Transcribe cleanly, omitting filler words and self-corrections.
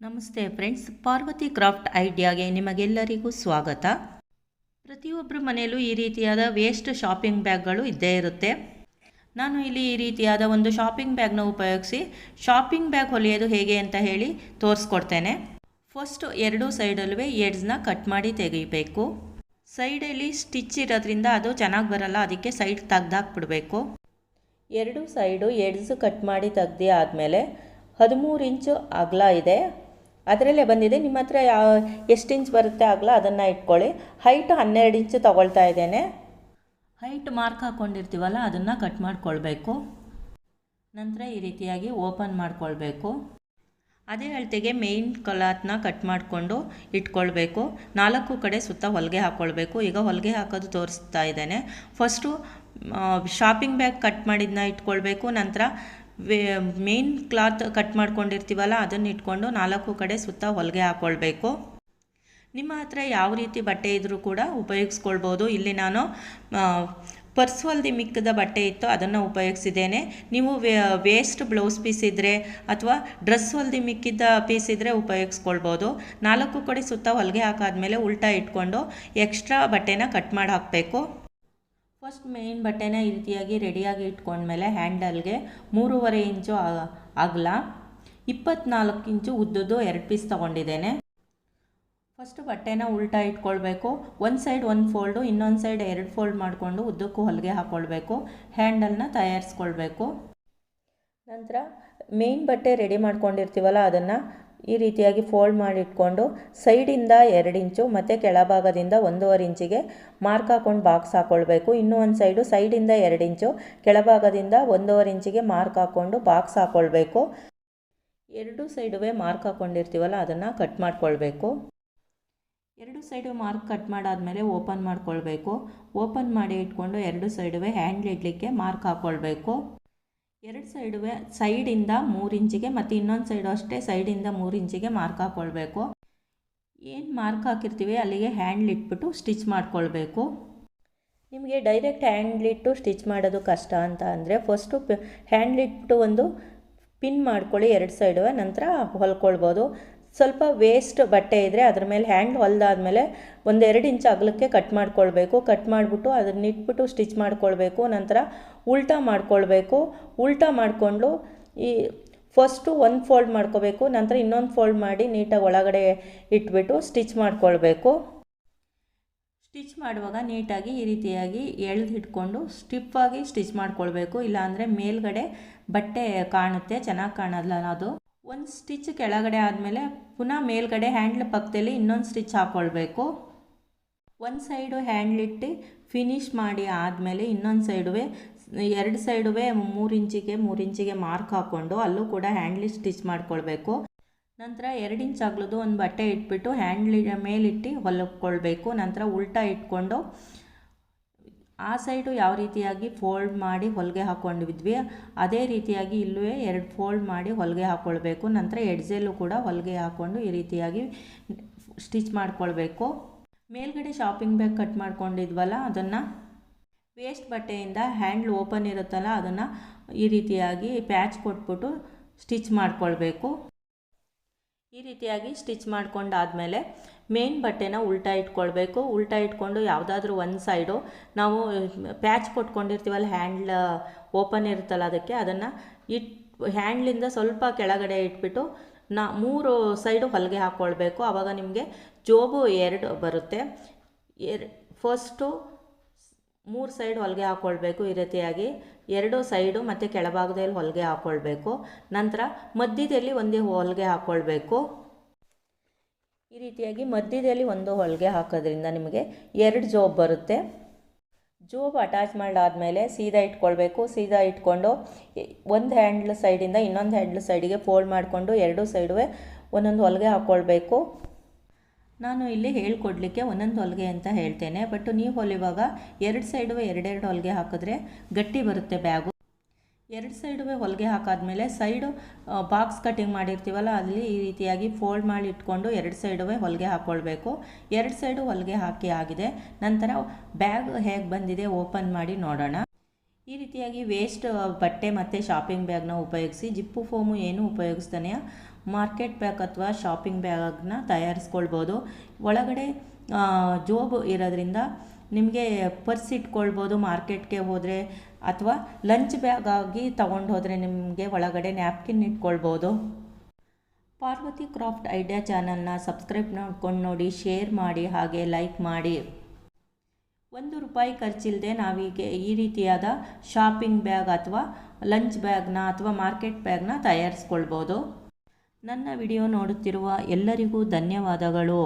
ನಮಸ್ತೆ friends, Parvati craft ಐಡಿಯಾಗೆ ನಿಮಗೆಲ್ಲರಿಗೂ ಸ್ವಾಗತ. ಪ್ರತಿಯೊಬ್ಬರ ಮನೆಯಲ್ಲೂ ಈ ರೀತಿಯಾದ ವೇಸ್ಟ್ ಶಾಪಿಂಗ್ ಬ್ಯಾಗ್ಗಳು ಇದ್ದೇ ಇರುತ್ತೆ. ನಾನು ಇಲ್ಲಿ ಈ ರೀತಿಯಾದ ಒಂದು ಶಾಪಿಂಗ್ ಬ್ಯಾಗ್ನ ಉಪಯೋಗಿಸಿ ಶಾಪಿಂಗ್ ಬ್ಯಾಗ್ ಹೊಲಿಯೋದು ಹೇಗೆ ಅಂತ ಹೇಳಿ ತೋರಿಸ್ಕೊಡ್ತೇನೆ. ಫಸ್ಟು ಎರಡೂ ಸೈಡಲ್ಲೂ ಎಡ್ಜ್ನ ಕಟ್ ಮಾಡಿ ತೆಗಿಬೇಕು. ಸೈಡಲ್ಲಿ ಸ್ಟಿಚ್ ಇರೋದ್ರಿಂದ ಅದು ಚೆನ್ನಾಗಿ ಬರಲ್ಲ, ಅದಕ್ಕೆ ಸೈಡ್ ತೆಗ್ದಾಕ್ಬಿಡ್ಬೇಕು. ಎರಡು ಸೈಡು ಎಡ್ಜ್ ಕಟ್ ಮಾಡಿ ತೆಗ್ದು ಆದಮೇಲೆ 13 ಇಂಚು ಅಗಲ ಇದೆ, ಅದರಲ್ಲೇ ಬಂದಿದೆ. ನಿಮ್ಮ ಹತ್ರ ಎಷ್ಟು ಇಂಚ್ ಬರುತ್ತೆ ಅಗಲ ಅದನ್ನು ಇಟ್ಕೊಳ್ಳಿ. ಹೈಟ್ 12 ಇಂಚು ತೊಗೊಳ್ತಾ ಇದ್ದೇನೆ. ಹೈಟ್ ಮಾರ್ಕ್ ಹಾಕ್ಕೊಂಡಿರ್ತೀವಲ್ಲ ಅದನ್ನು ಕಟ್ ಮಾಡ್ಕೊಳ್ಬೇಕು. ನಂತರ ಈ ರೀತಿಯಾಗಿ ಓಪನ್ ಮಾಡ್ಕೊಳ್ಬೇಕು. ಅದೇ ಅಳತೆಗೆ ಮೇಯ್ನ್ ಕ್ಲಾತ್ನ ಕಟ್ ಮಾಡಿಕೊಂಡು ಇಟ್ಕೊಳ್ಬೇಕು. 4 ಕಡೆ ಸುತ್ತ ಹೊಲಿಗೆ ಹಾಕ್ಕೊಳ್ಬೇಕು. ಈಗ ಹೊಲಿಗೆ ಹಾಕೋದು ತೋರಿಸ್ತಾ ಇದ್ದೇನೆ. ಫಸ್ಟು ಶಾಪಿಂಗ್ ಬ್ಯಾಗ್ ಕಟ್ ಮಾಡಿದ್ದನ್ನ ಇಟ್ಕೊಳ್ಬೇಕು. ನಂತರ ಮೇನ್ ಕ್ಲಾತ್ ಕಟ್ ಮಾಡ್ಕೊಂಡಿರ್ತೀವಲ್ಲ ಅದನ್ನು ಇಟ್ಕೊಂಡು 4 ಕಡೆ ಸುತ್ತ ಹೊಲಿಗೆ ಹಾಕ್ಕೊಳ್ಬೇಕು. ನಿಮ್ಮ ಹತ್ರ ಯಾವ ರೀತಿ ಬಟ್ಟೆ ಇದ್ದರೂ ಕೂಡ ಉಪಯೋಗಿಸ್ಕೊಳ್ಬೋದು. ಇಲ್ಲಿ ನಾನು ಪರ್ಸ್ ಹೊಲ್ದು ಮಿಕ್ಕಿದ ಬಟ್ಟೆ ಇತ್ತು, ಅದನ್ನು ಉಪಯೋಗಿಸಿದ್ದೇನೆ. ನೀವು ವೇಸ್ಟ್ ಬ್ಲೌಸ್ ಪೀಸ್ ಇದ್ದರೆ ಅಥವಾ ಡ್ರೆಸ್ ಹೊಲ್ದು ಮಿಕ್ಕಿದ್ದ ಪೀಸ್ ಇದ್ದರೆ ಉಪಯೋಗಿಸ್ಕೊಳ್ಬೋದು. 4 ಕಡೆ ಸುತ್ತ ಹೊಲಿಗೆ ಹಾಕಾದ್ಮೇಲೆ ಉಲ್ಟಾ ಇಟ್ಕೊಂಡು ಎಕ್ಸ್ಟ್ರಾ ಬಟ್ಟೆನ ಕಟ್ ಮಾಡಿ ಹಾಕಬೇಕು. ಫಸ್ಟ್ ಮೇನ್ ಬಟ್ಟೆನ ಈ ರೀತಿಯಾಗಿ ರೆಡಿಯಾಗಿ ಇಟ್ಕೊಂಡ್ಮೇಲೆ ಹ್ಯಾಂಡಲ್ಗೆ 3.5 ಇಂಚು ಅಗಲ, 24 ಇಂಚು ಉದ್ದದ್ದು 2 ಪೀಸ್ ತೊಗೊಂಡಿದ್ದೇನೆ. ಫಸ್ಟು ಬಟ್ಟೆನ ಉಲ್ಟಾ ಇಟ್ಕೊಳ್ಬೇಕು. ಒಂದು ಸೈಡ್ 1 ಫೋಲ್ಡು, ಇನ್ನೊಂದು ಸೈಡ್ 2 ಫೋಲ್ಡ್ ಮಾಡಿಕೊಂಡು ಉದ್ದಕ್ಕೂ ಹೊಲಿಗೆ ಹಾಕ್ಕೊಳ್ಬೇಕು. ಹ್ಯಾಂಡಲ್ನ ತಯಾರಿಸ್ಕೊಳ್ಬೇಕು. ನಂತರ ಮೇನ್ ಬಟ್ಟೆ ರೆಡಿ ಮಾಡ್ಕೊಂಡಿರ್ತೀವಲ್ಲ ಅದನ್ನು ಈ ರೀತಿಯಾಗಿ ಫೋಲ್ಡ್ ಮಾಡಿ ಇಟ್ಕೊಂಡು ಸೈಡಿಂದ 2 ಇಂಚು ಮತ್ತು ಕೆಳಭಾಗದಿಂದ 1.5 ಇಂಚಿಗೆ ಮಾರ್ಕ್ ಹಾಕ್ಕೊಂಡು ಬಾಕ್ಸ್ ಹಾಕ್ಕೊಳ್ಬೇಕು. ಇನ್ನೂ ಒಂದು ಸೈಡಿಂದ 2 ಇಂಚು ಕೆಳಭಾಗದಿಂದ 1.5 ಇಂಚಿಗೆ ಮಾರ್ಕ್ ಹಾಕ್ಕೊಂಡು ಬಾಕ್ಸ್ ಹಾಕ್ಕೊಳ್ಬೇಕು. 2 ಸೈಡುವೆ ಮಾರ್ಕ್ ಹಾಕ್ಕೊಂಡಿರ್ತೀವಲ್ಲ ಅದನ್ನು ಕಟ್ ಮಾಡ್ಕೊಳ್ಬೇಕು. 2 ಸೈಡು ಮಾರ್ಕ್ ಕಟ್ ಮಾಡಾದಮೇಲೆ ಓಪನ್ ಮಾಡ್ಕೊಳ್ಬೇಕು. ಓಪನ್ ಮಾಡಿ ಇಟ್ಕೊಂಡು 2 ಸೈಡುವೆ ಹ್ಯಾಂಡ್ಲ್ ಇಡಲಿಕ್ಕೆ ಮಾರ್ಕ್ ಹಾಕ್ಕೊಳ್ಬೇಕು. 2 ಸೈಡುವೆ ಸೈಡಿಂದ 3 ಇಂಚಿಗೆ ಮತ್ತು ಇನ್ನೊಂದು ಸೈಡು ಅಷ್ಟೇ ಸೈಡಿಂದ 3 ಇಂಚಿಗೆ ಮಾರ್ಕ್ ಹಾಕ್ಕೊಳ್ಬೇಕು. ಏನು ಮಾರ್ಕ್ ಹಾಕಿರ್ತೀವಿ ಅಲ್ಲಿಗೆ ಹ್ಯಾಂಡ್ಲ್ ಇಟ್ಬಿಟ್ಟು ಸ್ಟಿಚ್ ಮಾಡ್ಕೊಳ್ಬೇಕು. ನಿಮಗೆ ಡೈರೆಕ್ಟ್ ಹ್ಯಾಂಡ್ಲ್ ಇಟ್ಟು ಸ್ಟಿಚ್ ಮಾಡೋದು ಕಷ್ಟ ಅಂತ ಅಂದರೆ ಫಸ್ಟು ಹ್ಯಾಂಡ್ಲ್ ಇಟ್ಬಿಟ್ಟು ಒಂದು ಪಿನ್ ಮಾಡ್ಕೊಳ್ಳಿ 2 ಸೈಡುವೆ, ನಂತರ ಹೊಲ್ಕೊಳ್ಬೋದು. ಸ್ವಲ್ಪ ವೇಸ್ಟ್ ಬಟ್ಟೆ ಇದ್ದರೆ ಅದ್ರ ಮೇಲೆ ಹ್ಯಾಂಡ್ ಹೊಲ್ದಾದ್ಮೇಲೆ 1-2 ಇಂಚ್ ಅಗಲಕ್ಕೆ ಕಟ್ ಮಾಡ್ಕೊಳ್ಬೇಕು. ಕಟ್ ಮಾಡಿಬಿಟ್ಟು ಅದನ್ನ ಇಟ್ಬಿಟ್ಟು ಸ್ಟಿಚ್ ಮಾಡ್ಕೊಳ್ಬೇಕು. ನಂತರ ಉಲ್ಟಾ ಮಾಡ್ಕೊಳ್ಬೇಕು. ಉಲ್ಟಾ ಮಾಡಿಕೊಂಡು ಈ ಫಸ್ಟು 1 ಫೋಲ್ಡ್ ಮಾಡ್ಕೋಬೇಕು, ನಂತರ ಇನ್ನೊಂದು ಫೋಲ್ಡ್ ಮಾಡಿ ನೀಟಾಗಿ ಒಳಗಡೆ ಇಟ್ಬಿಟ್ಟು ಸ್ಟಿಚ್ ಮಾಡ್ಕೊಳ್ಬೇಕು. ಸ್ಟಿಚ್ ಮಾಡುವಾಗ ನೀಟಾಗಿ ಈ ರೀತಿಯಾಗಿ ಎಳೆದು ಹಿಡ್ಕೊಂಡು ಸ್ಟಿಫಾಗಿ ಸ್ಟಿಚ್ ಮಾಡ್ಕೊಳ್ಬೇಕು. ಇಲ್ಲಾಂದರೆ ಮೇಲ್ಗಡೆ ಬಟ್ಟೆ ಕಾಣುತ್ತೆ, ಚೆನ್ನಾಗಿ ಕಾಣಲ್ಲ ಅದು. ಒಂದು ಸ್ಟಿಚ್ ಕೆಳಗಡೆ ಆದಮೇಲೆ ಪುನಃ ಮೇಲ್ಗಡೆ ಹ್ಯಾಂಡ್ಲ್ ಪಕ್ಕದಲ್ಲಿ ಇನ್ನೊಂದು ಸ್ಟಿಚ್ ಹಾಕ್ಕೊಳ್ಬೇಕು. ಒಂದು ಸೈಡು ಹ್ಯಾಂಡ್ಲ್ ಇಟ್ಟು ಫಿನಿಶ್ ಮಾಡಿ ಆದಮೇಲೆ ಇನ್ನೊಂದು ಸೈಡುವೆ 2 ಸೈಡುವೆ 3 ಇಂಚಿಗೆ ಮಾರ್ಕ್ ಹಾಕ್ಕೊಂಡು ಅಲ್ಲೂ ಕೂಡ ಹ್ಯಾಂಡ್ಲಿ ಸ್ಟಿಚ್ ಮಾಡ್ಕೊಳ್ಬೇಕು. ನಂತರ 2 ಇಂಚ್ ಅಗಲದ್ದು ಒಂದು ಬಟ್ಟೆ ಇಟ್ಬಿಟ್ಟು ಹ್ಯಾಂಡ್ಲಿ ಮೇಲಿಟ್ಟು ಹೊಲ್ಕೊಳ್ಬೇಕು. ನಂತರ ಉಲ್ಟಾ ಇಟ್ಕೊಂಡು ಆ ಸೈಡು ಯಾವ ರೀತಿಯಾಗಿ ಫೋಲ್ಡ್ ಮಾಡಿ ಹೊಲಿಗೆ ಹಾಕ್ಕೊಂಡಿದ್ವಿ ಅದೇ ರೀತಿಯಾಗಿ ಇಲ್ಲೂ 2 ಫೋಲ್ಡ್ ಮಾಡಿ ಹೊಲಿಗೆ ಹಾಕ್ಕೊಳ್ಬೇಕು. ನಂತರ ಎಡ್ಜಲ್ಲೂ ಕೂಡ ಹೊಲಿಗೆ ಹಾಕ್ಕೊಂಡು ಈ ರೀತಿಯಾಗಿ ಸ್ಟಿಚ್ ಮಾಡ್ಕೊಳ್ಬೇಕು. ಮೇಲ್ಗಡೆ ಶಾಪಿಂಗ್ ಬ್ಯಾಗ್ ಕಟ್ ಮಾಡ್ಕೊಂಡಿದ್ವಲ್ಲ ಅದನ್ನು ವೇಸ್ಟ್ ಬಟ್ಟೆಯಿಂದ ಹ್ಯಾಂಡ್ಲ್ ಓಪನ್ ಇರುತ್ತಲ್ಲ ಅದನ್ನು ಈ ರೀತಿಯಾಗಿ ಪ್ಯಾಚ್ ಕೊಟ್ಬಿಟ್ಟು ಸ್ಟಿಚ್ ಮಾಡ್ಕೊಳ್ಬೇಕು. ಈ ರೀತಿಯಾಗಿ ಸ್ಟಿಚ್ ಮಾಡ್ಕೊಂಡಾದಮೇಲೆ ಮೇನ್ ಬಟ್ಟೆನ ಉಲ್ಟಾ ಇಟ್ಕೊಳ್ಬೇಕು. ಉಲ್ಟಾ ಇಟ್ಕೊಂಡು ಯಾವುದಾದ್ರೂ ಒಂದು ಸೈಡು ನಾವು ಪ್ಯಾಚ್ ಕೊಟ್ಕೊಂಡಿರ್ತೀವಲ್ಲ ಹ್ಯಾಂಡ್ಲ್ ಓಪನ್ ಇರುತ್ತಲ್ಲ ಅದನ್ನು ಹ್ಯಾಂಡ್ಲಿಂದ ಸ್ವಲ್ಪ ಕೆಳಗಡೆ ಇಟ್ಬಿಟ್ಟು 3 ಸೈಡು ಹೊಲಿಗೆ ಹಾಕ್ಕೊಳ್ಬೇಕು. ಆವಾಗ ನಿಮಗೆ ಜೋಬು 2 ಬರುತ್ತೆ. ಫಸ್ಟು 3 ಸೈಡ್ ಹೊಲಿಗೆ ಹಾಕ್ಕೊಳ್ಬೇಕು. ಈ ರೀತಿಯಾಗಿ 2 ಸೈಡು ಮತ್ತು ಕೆಳಭಾಗದಲ್ಲಿ ಹೊಲಿಗೆ ಹಾಕ್ಕೊಳ್ಬೇಕು. ನಂತರ ಮಧ್ಯದಲ್ಲಿ ಒಂದೇ ಹೊಲಿಗೆ ಹಾಕ್ಕೊಳ್ಬೇಕು. ಈ ರೀತಿಯಾಗಿ ಮಧ್ಯದಲ್ಲಿ ಒಂದು ಹೊಲಿಗೆ ಹಾಕೋದ್ರಿಂದ ನಿಮಗೆ 2 ಜೋಬ್ ಬರುತ್ತೆ. ಜೋಬ್ ಅಟ್ಯಾಚ್ ಮಾಡಾದಮೇಲೆ ಸೀದಾ ಇಟ್ಕೊಳ್ಬೇಕು. ಸೀದಾ ಇಟ್ಕೊಂಡು ಒಂದು ಹ್ಯಾಂಡ್ಲ್ ಸೈಡಿಂದ ಇನ್ನೊಂದು ಹ್ಯಾಂಡ್ಲ್ ಸೈಡಿಗೆ ಫೋಲ್ಡ್ ಮಾಡಿಕೊಂಡು 2 ಸೈಡುವೆ ಒಂದೊಂದು ಹೊಲಿಗೆ ಹಾಕ್ಕೊಳ್ಬೇಕು. ನಾನು ಇಲ್ಲಿ ಹೇಳ್ಕೊಡ್ಲಿಕ್ಕೆ ಒಂದೊಂದು ಹೊಲಿಗೆ ಅಂತ ಹೇಳ್ತೇನೆ, ಬಟ್ ನೀವು ಹೊಲಿವಾಗ 2 ಸೈಡುವೆ 2 ಹೊಲಿಗೆ ಹಾಕಿದ್ರೆ ಗಟ್ಟಿ ಬರುತ್ತೆ ಬ್ಯಾಗು. 2 ಸೈಡುವೆ ಹೊಲಿಗೆ ಹಾಕಾದ್ಮೇಲೆ ಸೈಡು ಬಾಕ್ಸ್ ಕಟಿಂಗ್ ಮಾಡಿರ್ತೀವಲ್ಲ ಅಲ್ಲಿ ಈ ರೀತಿಯಾಗಿ ಫೋಲ್ಡ್ ಮಾಡಿ ಇಟ್ಕೊಂಡು 2 ಸೈಡುವೆ ಹೊಲಿಗೆ ಹಾಕ್ಕೊಳ್ಬೇಕು. 2 ಸೈಡು ಹೊಲಿಗೆ ಹಾಕಿ ಆಗಿದೆ. ನಂತರ ಬ್ಯಾಗ್ ಹೇಗೆ ಬಂದಿದೆ ಓಪನ್ ಮಾಡಿ ನೋಡೋಣ. ಈ ರೀತಿಯಾಗಿ ವೇಸ್ಟ್ ಬಟ್ಟೆ ಮತ್ತು ಶಾಪಿಂಗ್ ಬ್ಯಾಗ್ನ ಉಪಯೋಗಿಸಿ ಜಿಪ್ಪು ಫೋಮು ಏನು ಉಪಯೋಗಿಸ್ತಾನೆ ಮಾರ್ಕೆಟ್ ಬ್ಯಾಗ್ ಅಥವಾ ಶಾಪಿಂಗ್ ಬ್ಯಾಗ್ನ ತಯಾರಿಸ್ಕೊಳ್ಬೋದು. ಒಳಗಡೆ ಜೋಬು ಇರೋದ್ರಿಂದ ನಿಮಗೆ ಪರ್ಸ್ ಇಟ್ಕೊಳ್ಬೋದು ಮಾರ್ಕೆಟ್ಗೆ ಹೋದರೆ, ಅಥವಾ ಲಂಚ್ ಬ್ಯಾಗ್ ಆಗಿ ತೊಗೊಂಡು ಹೋದರೆ ನಿಮಗೆ ಒಳಗಡೆ ನ್ಯಾಪ್ಕಿನ್ ಇಟ್ಕೊಳ್ಬೋದು. ಪಾರ್ವತಿ ಕ್ರಾಫ್ಟ್ ಐಡಿಯಾ ಚಾನಲ್ನ ಸಬ್ಸ್ಕ್ರೈಬ್ ಮಾಡ್ಕೊಂಡು ನೋಡಿ, ಶೇರ್ ಮಾಡಿ, ಹಾಗೆ ಲೈಕ್ ಮಾಡಿ. ₹1 ಖರ್ಚಿಲ್ಲದೆ ನಾವೀಗ ಈ ರೀತಿಯಾದ ಶಾಪಿಂಗ್ ಬ್ಯಾಗ್ ಅಥವಾ ಲಂಚ್ ಬ್ಯಾಗ್ನ ಅಥವಾ ಮಾರ್ಕೆಟ್ ಬ್ಯಾಗ್ನ ತಯಾರಿಸ್ಕೊಳ್ಬೋದು. ನನ್ನ ವಿಡಿಯೋ ನೋಡುತ್ತಿರುವ ಎಲ್ಲರಿಗೂ ಧನ್ಯವಾದಗಳು.